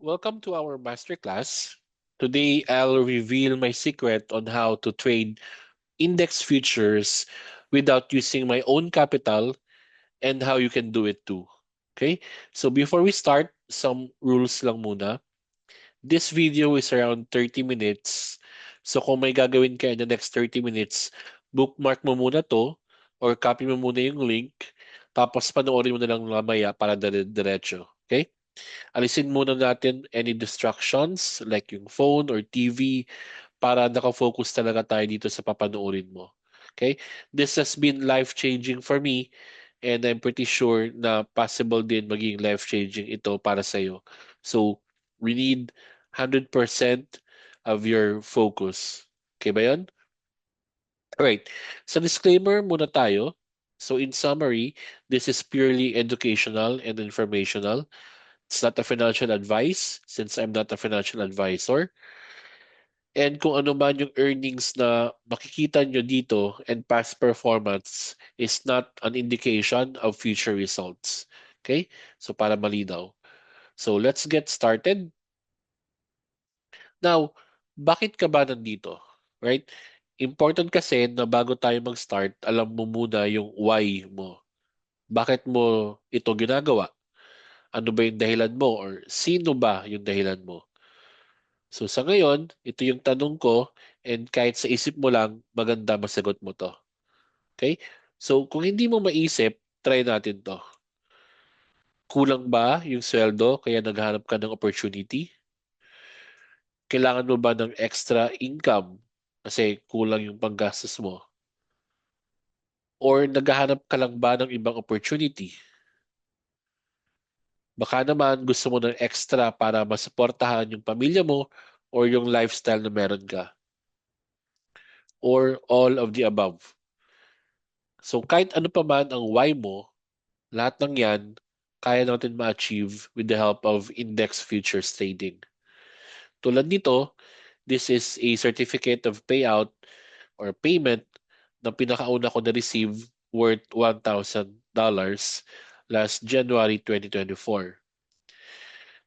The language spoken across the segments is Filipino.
Welcome to our masterclass. Today, I'll reveal my secret on how to trade index futures without using my own capital and how you can do it too. Okay? So before we start, some rules lang muna. This video is around 30 minutes. So kung may gagawin ka in the next 30 minutes, bookmark mo muna to or copy mo muna yung link tapos panoorin mo na lang mamaya para diretso. Okay? Alisin muna natin any distractions like yung phone or TV para nakafocus talaga tayo dito sa papanoorin mo. Okay? This has been life-changing for me and I'm pretty sure na possible din maging life-changing ito para sa'yo. So, we need 100% of your focus. Okay ba yun? Alright. Sa disclaimer muna tayo. So, in summary, this is purely educational and informational. It's not a financial advice since I'm not a financial advisor. And kung ano man yung earnings na makikita nyo dito and past performance is not an indication of future results. Okay? So para malinaw. So let's get started. Now, bakit ka ba nandito? Right? Important kasi na bago tayo mag-start, alam mo muna yung why mo. Bakit mo ito ginagawa? Ano ba yung dahilan mo or sino ba yung dahilan mo? So sa ngayon, ito yung tanong ko and kahit sa isip mo lang, maganda masagot mo to. Okay? So kung hindi mo maisip, try natin to. Kulang ba yung sweldo kaya naghahanap ka ng opportunity? Kailangan mo ba ng extra income kasi kulang yung panggastos mo? Or naghahanap ka lang ba ng ibang opportunity? Baka naman gusto mo ng extra para masuportahan yung pamilya mo or yung lifestyle na meron ka. Or all of the above. So kahit ano pa man ang why mo, lahat ng yan kaya natin ma-achieve with the help of index futures trading. Tulad nito, this is a certificate of payout or payment na pinakauna ko na-receive worth $1,000 last January 2024.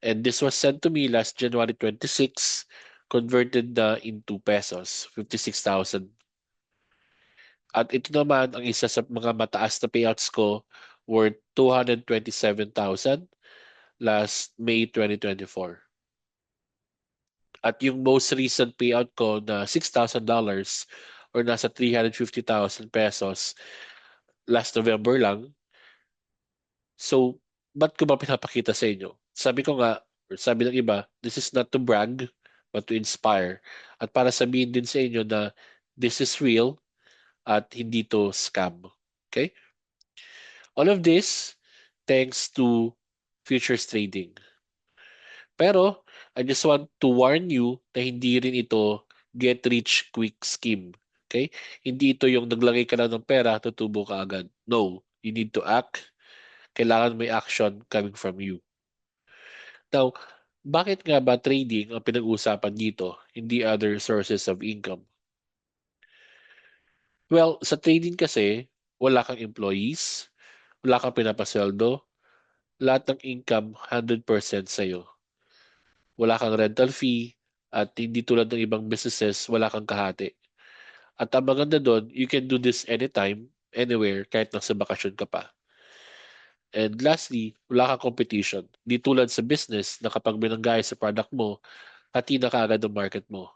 And this was sent to me last January 26, converted na into pesos, 56,000. At ito naman ang isa sa mga mataas na payouts ko worth 227,000 last May 2024. At yung most recent payout ko na $6,000 or nasa 350,000 pesos last November lang. So, ba't ko ba pinapakita sa inyo? Sabi ko nga, or sabi ng iba, this is not to brag, but to inspire. At para sabihin din sa inyo na this is real at hindi to scam. Okay? All of this thanks to futures trading. Pero I just want to warn you na hindi rin ito get rich quick scheme. Okay? Hindi ito yung naglagay ka lang ng pera, tutubo ka agad. No, you need to act. Kailangan may action coming from you. Now, bakit nga ba trading ang pinag-uusapan dito, hindi other sources of income? Well, sa trading kasi, wala kang employees, wala kang pinapasweldo, lahat ng income 100% sa'yo. Wala kang rental fee, at hindi tulad ng ibang businesses, wala kang kahati. At ang maganda doon, you can do this anytime, anywhere, kahit nasa bakasyon ka pa. And lastly, wala kang competition. Di tulad sa business na kapag binanggaya sa product mo, hati na kaagad ang market mo.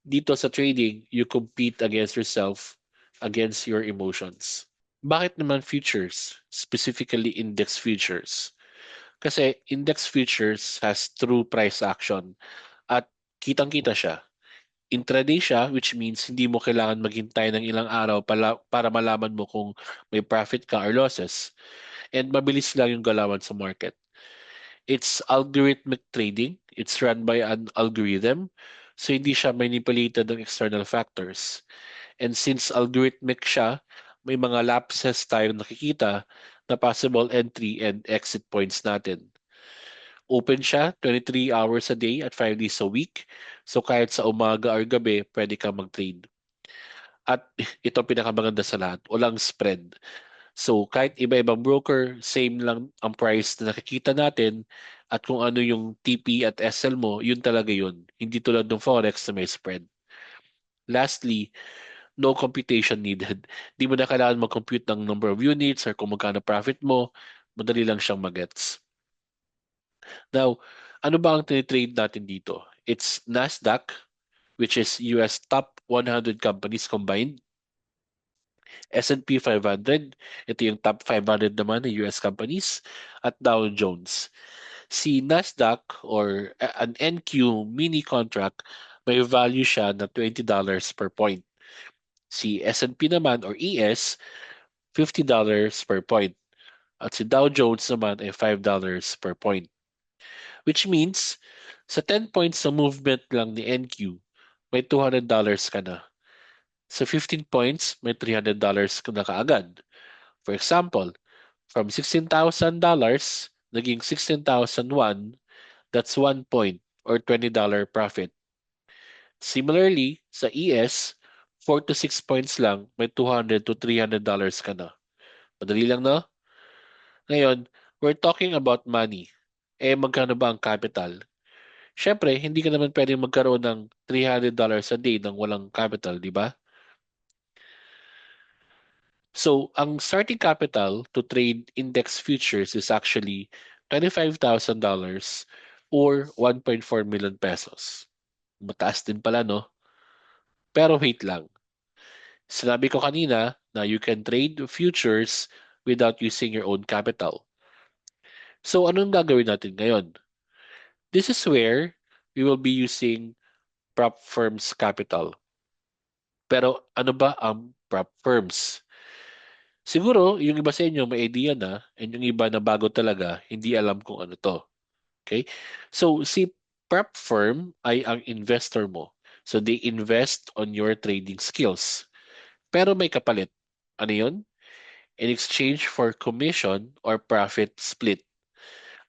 Dito sa trading, you compete against yourself, against your emotions. Bakit naman futures? Specifically index futures. Kasi index futures has true price action at kitang-kita siya. Intraday siya, which means hindi mo kailangan maghintay ng ilang araw para malaman mo kung may profit ka or losses. And mabilis lang yung galawan sa market. It's algorithmic trading. It's run by an algorithm. So hindi siya manipulated ng external factors. And since algorithmic siya, may mga lapses tayong nakikita na possible entry and exit points natin. Open siya 23 hours a day at 5 days a week. So kahit sa umaga or gabi, pwede kang mag-trade. At ito pinakamaganda sa lahat, walang spread. So kahit iba-ibang broker, same lang ang price na nakikita natin at kung ano yung TP at SL mo, yun talaga yun. Hindi tulad ng Forex na may spread. Lastly, no computation needed. Di mo na kailangan mag-compute ng number of units or kung magkano profit mo. Madali lang siyang magets. Now, ano ba ang tinitrade natin dito? It's NASDAQ, which is US top 100 companies combined. S&P 500, ito yung top 500 naman ng US companies. At Dow Jones. Si NASDAQ or an NQ mini contract, may value siya na $20 per point. Si S&P naman or ES, $50 per point. At si Dow Jones naman ay $5 per point. Which means, sa 10 points sa movement lang ni NQ, may $200 ka na. Sa 15 points, may $300 ka na kaagad. For example, from $16,000, naging 16,001, that's 1 point or $20 profit. Similarly, sa ES, 4 to 6 points lang, may $200 to $300 ka na. Madali lang, no? Ngayon, we're talking about money. Magkano ba ang capital? Siyempre, hindi ka naman pwedeng magkaroon ng $300 a day nang walang capital, di ba? So, ang starting capital to trade index futures is actually $25,000 or 1.4 million pesos. Mataas din pala, no? Pero wait lang. Sinabi ko kanina na you can trade futures without using your own capital. So, anong gagawin natin ngayon? This is where we will be using prop firms capital. Pero ano ba ang prop firms? Siguro, yung iba sa inyo may idea na, and yung iba na bago talaga, hindi alam kung ano to. Okay? So, si prop firm ay ang investor mo. So, they invest on your trading skills. Pero may kapalit. Ano yun? In exchange for commission or profit split.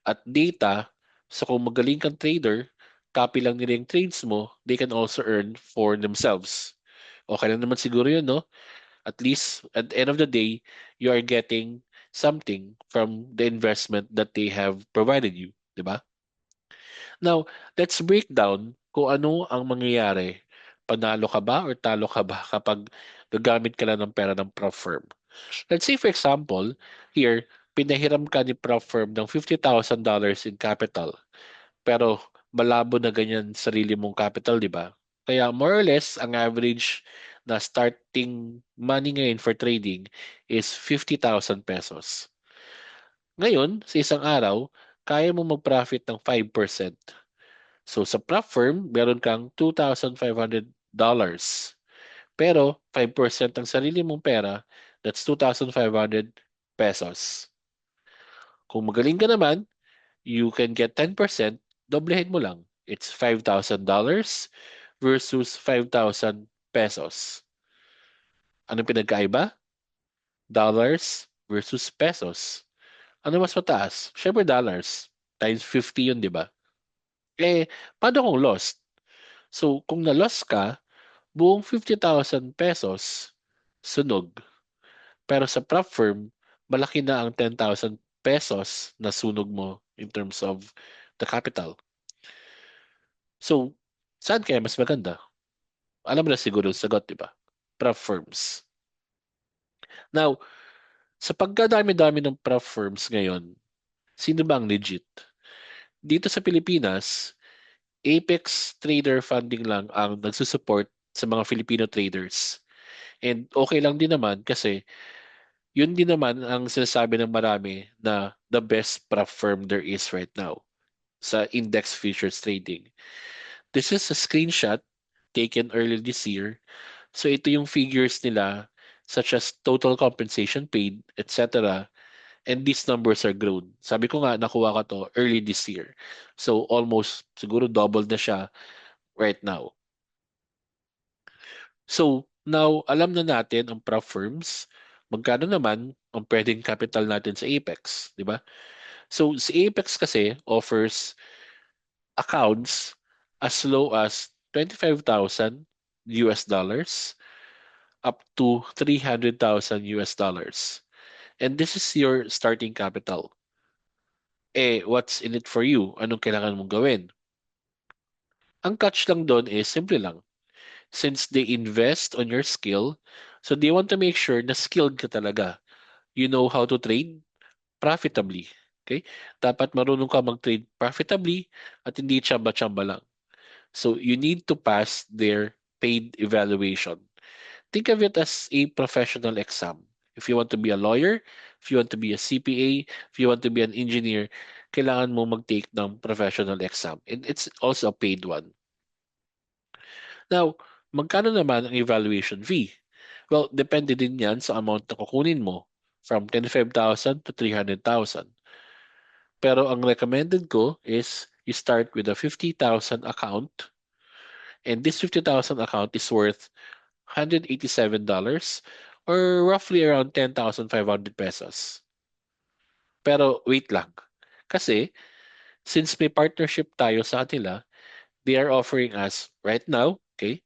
At data, so kung magaling kang trader, copy lang nila yung trades mo, they can also earn for themselves. Okay lang naman siguro yun, no? At least at the end of the day, you are getting something from the investment that they have provided you, di ba? Now, let's break down kung ano ang mangyayari. Panalo ka ba or talo ka ba kapag gagamit ka lang ng pera ng prop firm? Let's say for example, here, pinahiram ka ni prop firm ng $50,000 in capital. Pero malabo na ganyan sarili mong capital, di ba? Kaya more or less, ang average na starting money ngayon for trading is 50,000 pesos. Ngayon, sa isang araw, kaya mo mag-profit ng 5%. So sa prop firm, meron kang $2,500. Pero 5% ang sarili mong pera, that's 2,500 pesos. Kung magaling ka naman, you can get 10%, doblehin mo lang. It's $5,000 versus 5,000 pesos. Anong pinagkaiba? Dollars versus pesos. Ano mas mataas? Siyempre dollars. Times 50 yun, di ba? Paano kung lost? So, kung na-lost ka, buong 50,000 pesos, sunog. Pero sa prop firm, malaki na ang 10,000 pesos na sunog mo in terms of the capital. So, saan kaya mas maganda? Alam mo na siguro yung sagot, di ba? Prop firms. Now, sa pagkadami-dami ng prop firms ngayon, sino ba ang legit? Dito sa Pilipinas, Apex Trader Funding lang ang nagsusupport sa mga Filipino traders. And okay lang din naman kasi yun din naman ang sinasabi ng marami na the best prop firm there is right now sa index futures trading. This is a screenshot taken earlier this year. So ito yung figures nila such as total compensation paid, etc. And these numbers are grown. Sabi ko nga, nakuha ko to early this year. So almost siguro double na siya right now. So now, alam na natin ang prop firms. Magkano naman ang pwedeng capital natin sa Apex, di ba? So si Apex kasi offers accounts as low as 25,000 US dollars up to 300,000 US dollars. And this is your starting capital. What's in it for you? Anong kailangan mong gawin? Ang catch lang doon is simple lang. Since they invest on your skill, so they want to make sure na skilled ka talaga. You know how to trade profitably. Okay? Dapat marunong ka mag-trade profitably at hindi tsamba-tsamba lang. So you need to pass their paid evaluation. Think of it as a professional exam. If you want to be a lawyer, if you want to be a CPA, if you want to be an engineer, kailangan mo mag-take ng professional exam. And it's also a paid one. Now, magkano naman ang evaluation fee? Well, depende din yan sa amount na kukunin mo, from 25,000 to 300,000. Pero ang recommended ko is you start with a 50,000 account, and this 50,000 account is worth $187 or roughly around 10,500 pesos. Pero wait lang. Kasi since may partnership tayo sa kanila, they are offering us right now, okay?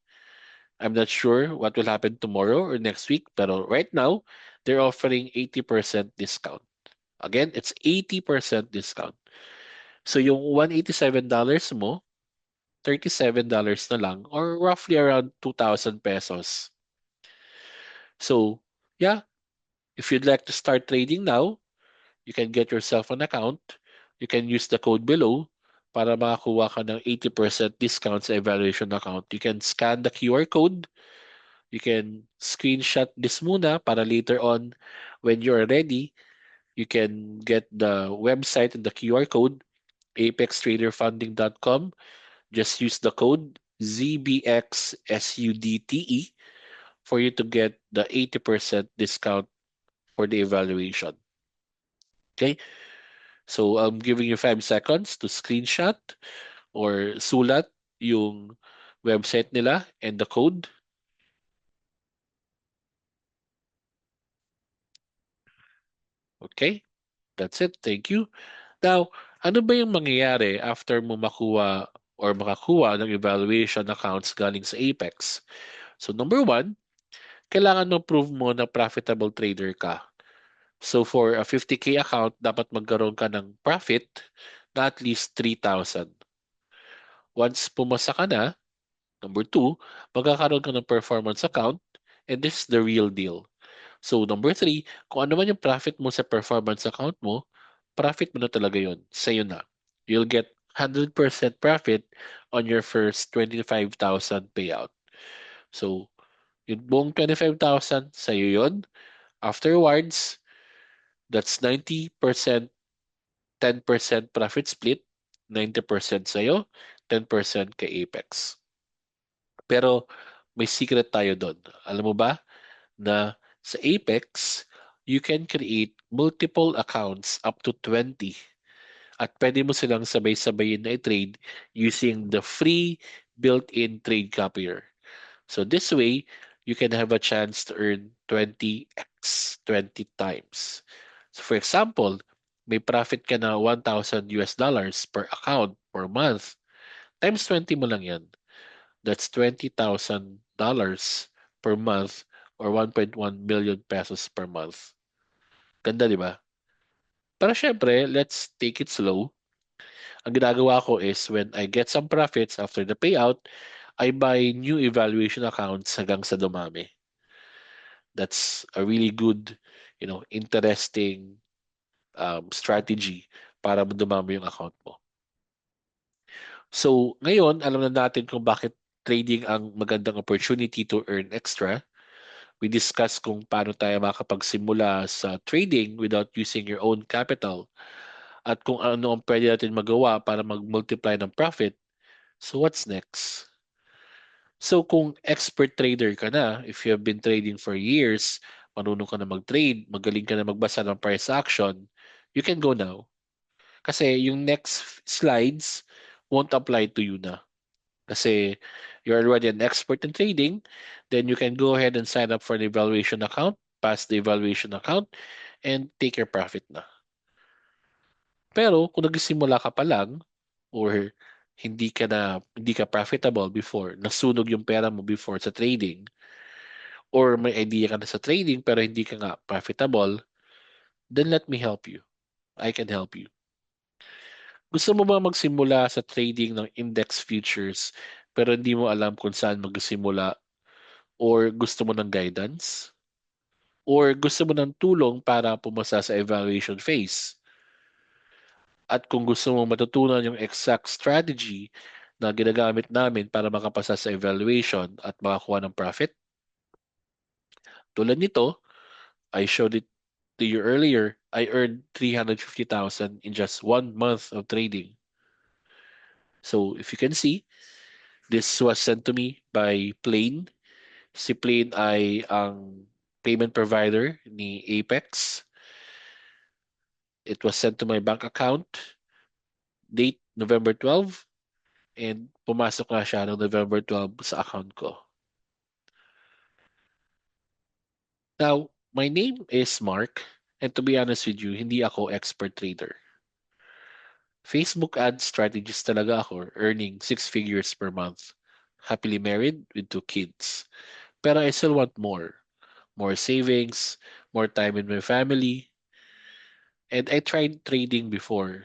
I'm not sure what will happen tomorrow or next week, pero right now, they're offering 80% discount. Again, it's 80% discount. So yung $187 mo, $37 na lang or roughly around 2,000 pesos. So, yeah, if you'd like to start trading now, you can get yourself an account. You can use the code below para makakuha ka ng 80% discount sa evaluation account. You can scan the QR code. You can screenshot this muna para later on when you're ready, you can get the website and the QR code, apextraderfunding.com. Just use the code ZBXSUDTE for you to get the 80% discount for the evaluation. Okay? So I'm giving you 5 seconds to screenshot or sulat yung website nila and the code. Okay? That's it. Thank you. Now, ano ba yung mangyayari after mo makuha or makakuha ng evaluation accounts galing sa Apex? So number one, kailangan mo prove mo na profitable trader ka. So for a 50K account, dapat magkaroon ka ng profit na at least 3,000. Once pumasa ka na, number two, magkakaroon ka ng performance account, and this is the real deal. So number three, kung ano man yung profit mo sa performance account mo, profit mo na talaga yun. Sa'yo na. You'll get 100% profit on your first 25,000 payout. So, yung buong 25,000, sa'yo yun. Afterwards, that's 90%, 10% profit split, 90% sa'yo, 10% kay Apex. Pero may secret tayo doon. Alam mo ba na sa Apex, you can create multiple accounts up to 20 at pwede mo silang sabay-sabayin na i-trade using the free built-in trade copier. So this way, you can have a chance to earn 20x, 20 times. So for example, may profit ka na 1,000 US dollars per account per month. Times 20 mo lang yan. That's $20,000 per month or 1.1 million pesos per month. Ganda, di ba? Pero syempre, let's take it slow. Ang ginagawa ko is when I get some profits after the payout, I buy new evaluation accounts hanggang sa dumami. That's a really good, interesting strategy para dumami yung account mo. So, ngayon, alam na natin kung bakit trading ang magandang opportunity to earn extra. We discussed kung paano tayo makapagsimula sa trading without using your own capital at kung ano ang pwede natin magawa para mag-multiply ng profit. So what's next? So kung expert trader ka na, if you have been trading for years, marunong ka na mag-trade, magaling ka na magbasa ng price action, you can go now. Kasi yung next slides won't apply to you na. Kasi you're already an expert in trading, then you can go ahead and sign up for an evaluation account, pass the evaluation account, and take your profit na. Pero kung nagsimula ka pa lang, or hindi ka profitable before, nasunog yung pera mo before sa trading, or may idea ka na sa trading pero hindi ka nga profitable, then let me help you. I can help you. Gusto mo ba magsimula sa trading ng index futures pero hindi mo alam kung saan magsimula or gusto mo ng guidance? Or gusto mo ng tulong para pumasa sa evaluation phase? At kung gusto mo matutunan yung exact strategy na ginagamit namin para makapasa sa evaluation at makakuha ng profit, tulad nito, I showed it to you earlier, I earned 350,000 in just 1 month of trading. So if you can see, this was sent to me by Plane. Si Plane ay ang payment provider ni Apex. It was sent to my bank account, date November 12, and pumasok na siya ng November 12 sa account ko. Now, my name is Mark, and to be honest with you, hindi ako expert trader. Facebook ad strategist talaga ako, earning 6 figures per month. Happily married with 2 kids. Pero I still want more. More savings, more time with my family. And I tried trading before.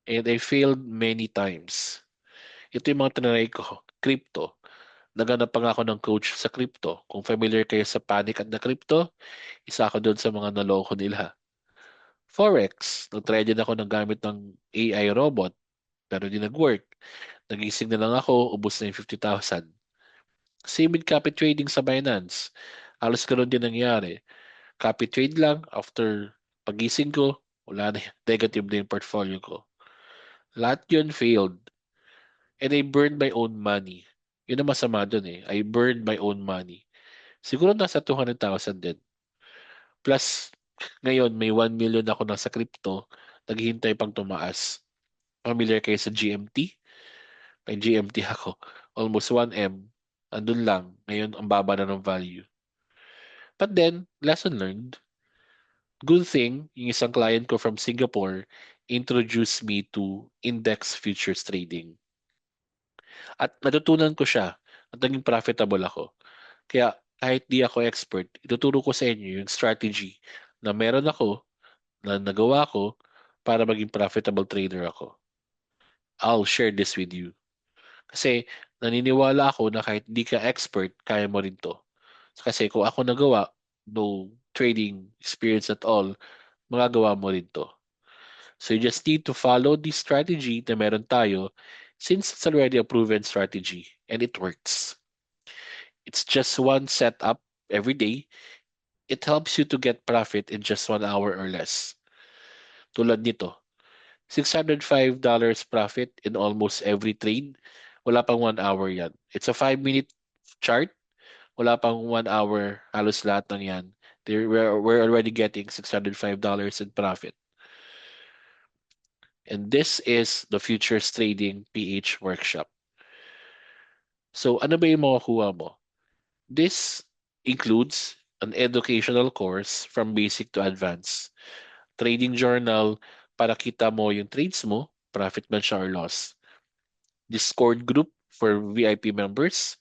And I failed many times. Ito yung mga tinry ko. Crypto. Naghanap pa nga ako ng coach sa crypto. Kung familiar kayo sa panic at the crypto, isa ako doon sa mga naloko nila. Forex. Nag-try din ako ng gamit ng AI robot. Pero di nag-work. Nagising na lang ako, ubos na yung 50,000. Same with copy trading sa Binance. Halos ganun din nangyari. Copy trade lang, after pagising ko, wala na, negative na yung portfolio ko. Lahat yun failed. And I burned my own money. Yun ang masama dun eh. I burned my own money. Siguro nasa 200,000 din. Plus, ngayon may 1 million ako nasa crypto. Naghihintay pang tumaas. Familiar kayo sa GMT? May GMT ako. Almost 1M. Andun lang. Ngayon, ang baba na ng value. But then, lesson learned. Good thing, yung isang client ko from Singapore introduced me to index futures trading. At natutunan ko siya at naging profitable ako. Kaya kahit di ako expert, ituturo ko sa inyo yung strategy na meron ako, na nagawa ko para maging profitable trader ako. I'll share this with you. Kasi naniniwala ako na kahit di ka expert, kaya mo rin to. Kasi kung ako nagawa, no trading experience at all, magagawa mo rin to. So you just need to follow this strategy na meron tayo since it's already a proven strategy and it works. It's just one setup every day. It helps you to get profit in just 1 hour or less. Tulad nito, $605 profit in almost every trade. Wala pang 1 hour yan. It's a 5 minute chart. Wala pang 1 hour. Halos lahat ng yan. We're already getting $605 in profit. And this is the Futures Trading PH Workshop. So ano ba yung makukuha mo? This includes an educational course from basic to advanced. Trading journal para kita mo yung trades mo, profit man siya or loss. Discord group for VIP members.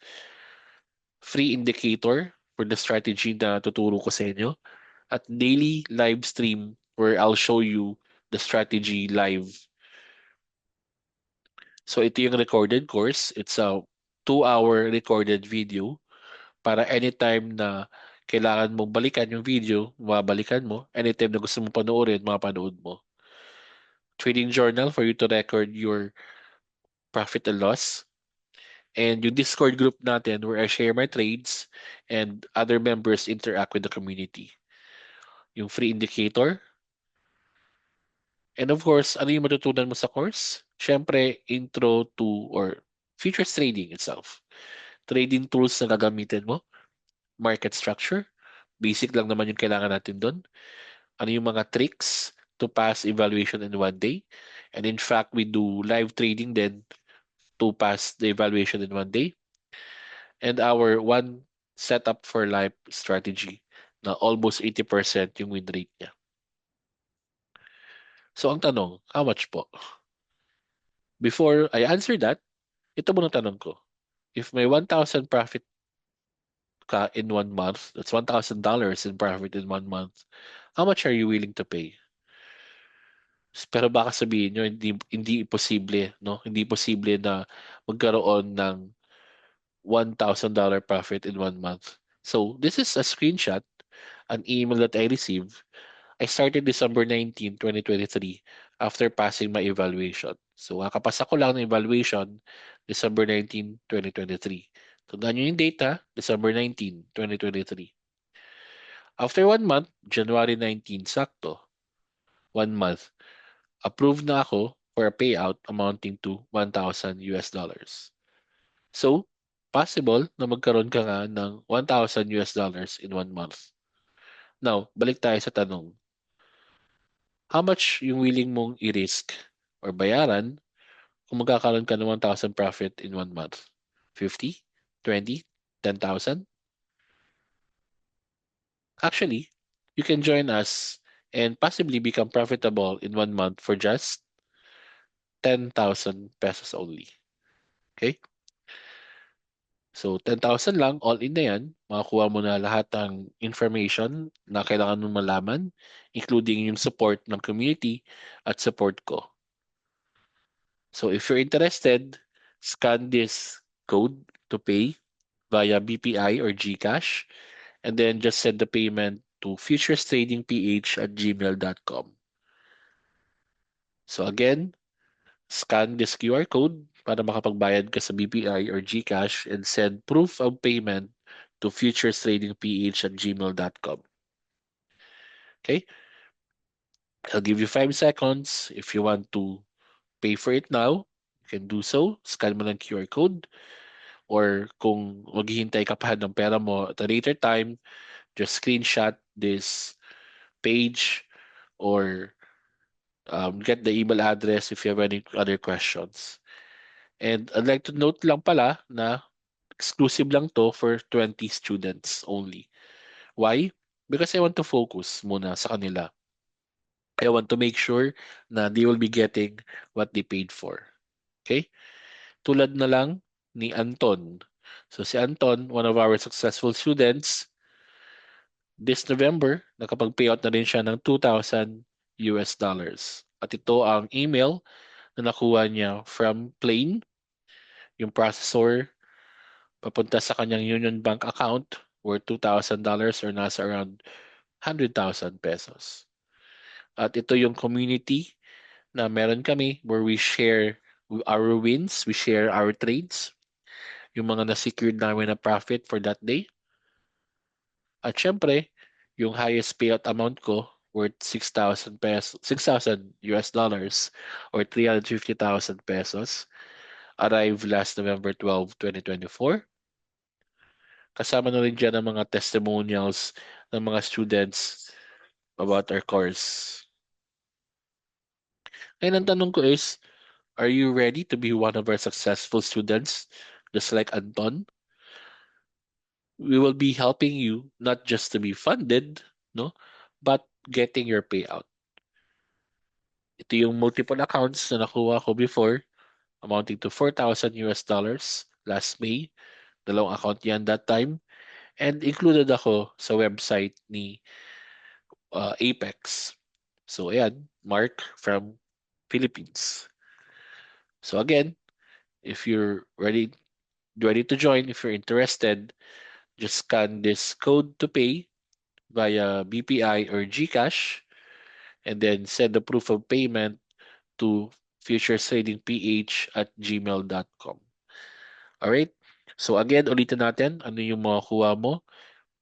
Free indicator for the strategy na tuturo ko sa inyo. At daily live stream where I'll show you the strategy live. So ito yung recorded course. It's a 2 hour recorded video para anytime na kailangan mong balikan yung video, mabalikan mo. Anytime na gusto mong panoorin, mapanood mo. Trading journal for you to record your profit and loss. And yung Discord group natin where I share my trades and other members interact with the community. Yung free indicator. And of course, ano yung matutunan mo sa course? Siyempre, intro to or futures trading itself. Trading tools na gagamitin mo. Market structure. Basic lang naman yung kailangan natin doon. Ano yung mga tricks to pass evaluation in 1 day. And in fact, we do live trading then to pass the evaluation in 1 day. And our one setup for life strategy na almost 80% yung win rate niya. So ang tanong, how much po? Before I answer that, ito muna tanong ko. If may 1,000 profit ka in 1 month, that's $1,000 in profit in 1 month, How much are you willing to pay? Pero baka sabihin nyo, hindi posible, no? Hindi posible na magkaroon ng $1,000 profit in 1 month. So this is a screenshot, an email that I received. I started December 19, 2023 after passing my evaluation. So kakapasa ko lang ng evaluation December 19, 2023. Tandaan nyo yung data, December 19, 2023. After 1 month, January 19, sakto, 1 month, approved na ako for a payout amounting to $1,000. So, possible na magkaroon ka nga ng $1,000 in 1 month. Now, balik tayo sa tanong. How much yung willing mong i-risk or bayaran kung magkakaroon ka ng 1,000 profit in 1 month? 50? 20? 10,000? Actually, you can join us and possibly become profitable in 1 month for just 10,000 pesos only. Okay? So, 10,000 lang, all in na yan. Makakuha mo na lahat ng information na kailangan mong malaman, including yung support ng community at support ko. So, if you're interested, scan this code to pay via BPI or GCash, and then just send the payment to futurestradingph@gmail.com. So again, scan this QR code para makapagbayad ka sa BPI or GCash and send proof of payment to futurestradingph@gmail.com. Okay? I'll give you 5 seconds. If you want to pay for it now, you can do so. Scan mo ng QR code. Or kung maghihintay ka pa ng pera mo at a later time, just screenshot this page or get the email address if you have any other questions. And I'd like to note lang pala na exclusive lang to for 20 students only. Why? Because I want to focus muna sa kanila. I want to make sure na they will be getting what they paid for. Okay? Tulad na lang ni Anton. So si Anton, one of our successful students, this November, nakapag-payout na rin siya ng $2,000. At ito ang email na nakuha niya from Plane, yung processor, papunta sa kanyang Union Bank account worth $2,000 or nasa around 100,000 pesos. At ito yung community na meron kami where we share our wins, we share our trades, yung mga na-secured namin na profit for that day. At syempre, yung highest payout amount ko worth 6,000 pesos, 6,000 US dollars or 350,000 pesos arrived last November 12, 2024. Kasama na rin dyan ang mga testimonials ng mga students about our course. Ngayon ang tanong ko is, are you ready to be one of our successful students just like Anton? We will be helping you not just to be funded, no, but getting your payout. Ito yung multiple accounts na nakuha ko before amounting to 4,000 US dollars last May. Dalawang account yan that time. And included ako sa website ni Apex. So ayan, Mark from Philippines. So again, if you're ready to join, if you're interested, just scan this code to pay via BPI or GCash and then send the proof of payment to futuretradingph@gmail.com. Alright? So again, ulitin natin ano yung makukuha mo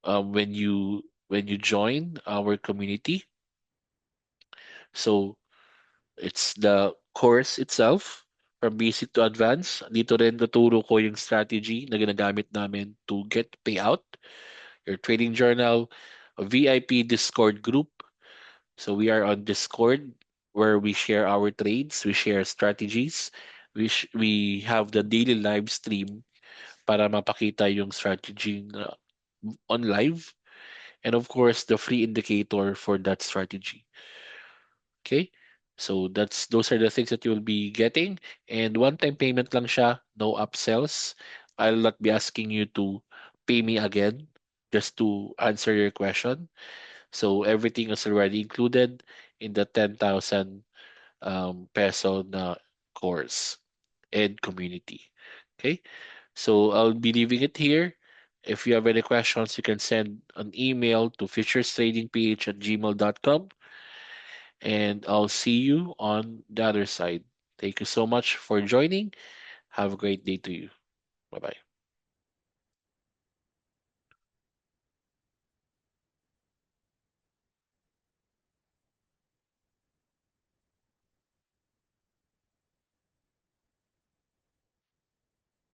when you join our community. So it's the course itself from basic to advanced. Dito rin tuturo ko yung strategy na ginagamit namin to get payout, your trading journal, a VIP Discord group. So we are on Discord where we share our trades, we share strategies, we have the daily live stream para mapakita yung strategy on live, and of course the free indicator for that strategy. Okay? So those are the things that you'll be getting, and one-time payment lang siya, no upsells. I'll not be asking you to pay me again just to answer your question. So everything is already included in the 10,000 peso na course and community. Okay, so I'll be leaving it here. If you have any questions, you can send an email to fisherstradingph@gmail.com, and I'll see you on the other side. Thank you so much for joining. Have a great day to you. Bye bye.